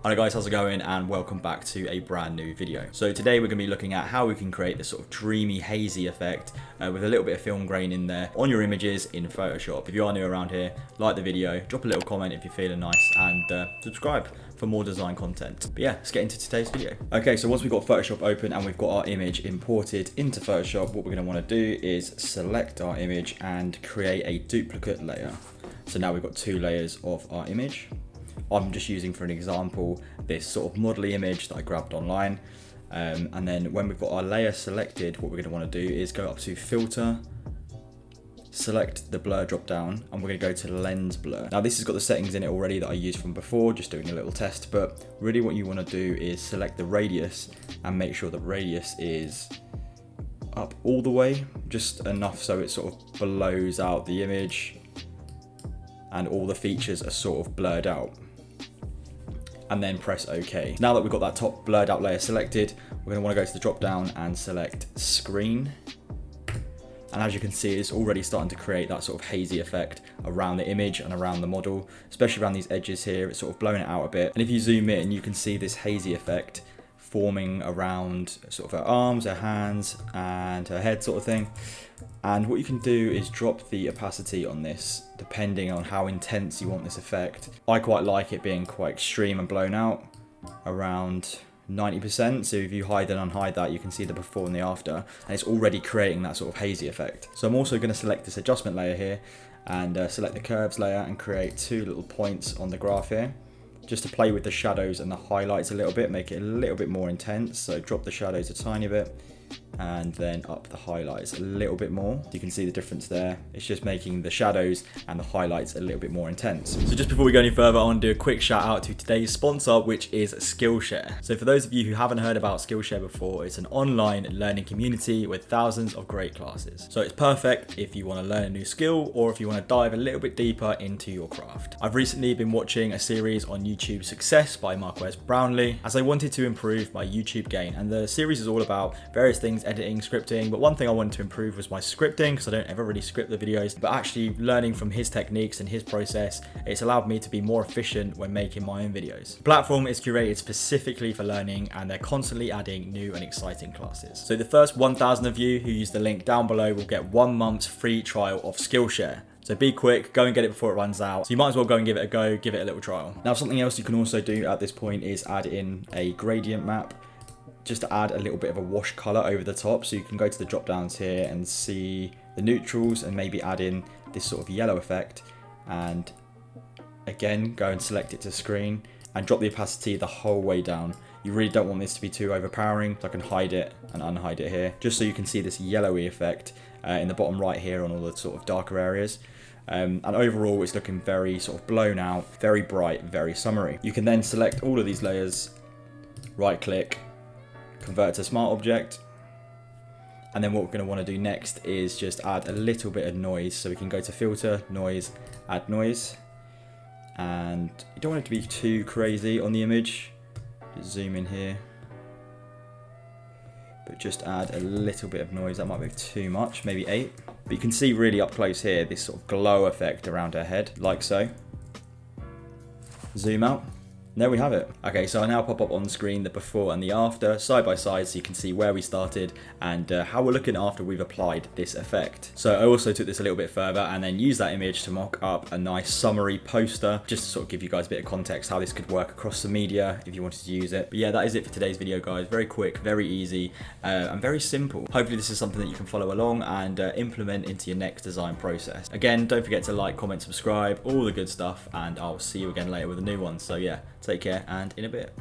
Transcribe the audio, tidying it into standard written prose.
Hi guys, how's it going, and welcome back to a brand new video. So today we're going to be looking at how we can create this sort of dreamy hazy effect with a little bit of film grain in there on your images in Photoshop. If you are new around here, like the video, drop a little comment if you're feeling nice, and subscribe for more design content. But yeah, let's get into today's video. Okay, so once we've got Photoshop open and we've got our image imported into Photoshop, what we're going to want to do is select our image and create a duplicate layer. So now we've got two layers of our image. I'm just using for an example this sort of modelly image that I grabbed online, and then when we've got our layer selected, what we're going to want to do is go up to filter, select the blur drop down, and we're going to go to lens blur. Now this has got the settings in it already that I used from before, just doing a little test, but really what you want to do is select the radius and make sure the radius is up all the way, just enough so it sort of blows out the image and all the features are sort of blurred out. And then press OK. Now that we've got that top blurred out layer selected, we're going to want to go to the drop down and select screen. And as you can see, it's already starting to create that sort of hazy effect around the image and around the model, especially around these edges here. It's sort of blowing it out a bit. And if you zoom in, you can see this hazy effect forming around sort of her arms, her hands, and her head sort of thing. And what you can do is drop the opacity on this depending on how intense you want this effect. I quite like it being quite extreme and blown out, around 90%. So if you hide and unhide that, you can see the before and the after, and it's already creating that sort of hazy effect. So I'm also going to select this adjustment layer here and select the curves layer and create two little points on the graph here, just to play with the shadows and the highlights a little bit, make it a little bit more intense. So drop the shadows a tiny bit and then up the highlights a little bit more. You can see the difference there. It's just making the shadows and the highlights a little bit more intense. So just before we go any further, I want to do a quick shout out to today's sponsor, which is Skillshare. So for those of you who haven't heard about Skillshare before, it's an online learning community with thousands of great classes. So it's perfect if you want to learn a new skill or if you want to dive a little bit deeper into your craft. I've recently been watching a series on YouTube Success by Marquez Brownlee, as I wanted to improve my YouTube game, and the series is all about various things, editing, scripting, but one thing I wanted to improve was my scripting, because I don't ever really script the videos. But actually learning from his techniques and his process, it's allowed me to be more efficient when making my own videos. The platform is curated specifically for learning, and they're constantly adding new and exciting classes. So the first 1,000 of you who use the link down below will get 1 month's free trial of Skillshare. So be quick, go and get it before it runs out. So you might as well go and give it a go, give it a little trial. Now something else you can also do at this point is add in a gradient map, just to add a little bit of a wash color over the top. So you can go to the drop downs here and see the neutrals and maybe add in this sort of yellow effect, and again go and select it to screen and drop the opacity the whole way down. You really don't want this to be too overpowering, so I can hide it and unhide it here, just so you can see this yellowy effect in the bottom right here on all the sort of darker areas. And overall it's looking very sort of blown out, very bright, very summery. You can then select all of these layers, right click, convert to smart object, and then what we're going to want to do next is just add a little bit of noise. So we can go to filter, noise, add noise, and you don't want it to be too crazy on the image. Just zoom in here, but just add a little bit of noise. That might be too much, maybe 8. But you can see really up close here this sort of glow effect around her head, like so. Zoom out. There we have it. Okay, so I now pop up on screen the before and the after side by side, so you can see where we started and how we're looking after we've applied this effect. So I also took this a little bit further and then used that image to mock up a nice summery poster, just to sort of give you guys a bit of context how this could work across the media if you wanted to use it. But yeah, that is it for today's video, guys. Very quick, very easy, and very simple. Hopefully this is something that you can follow along and implement into your next design process. Again, don't forget to like, comment, subscribe, all the good stuff, and I'll see you again later with a new one. So yeah, take care, and in a bit.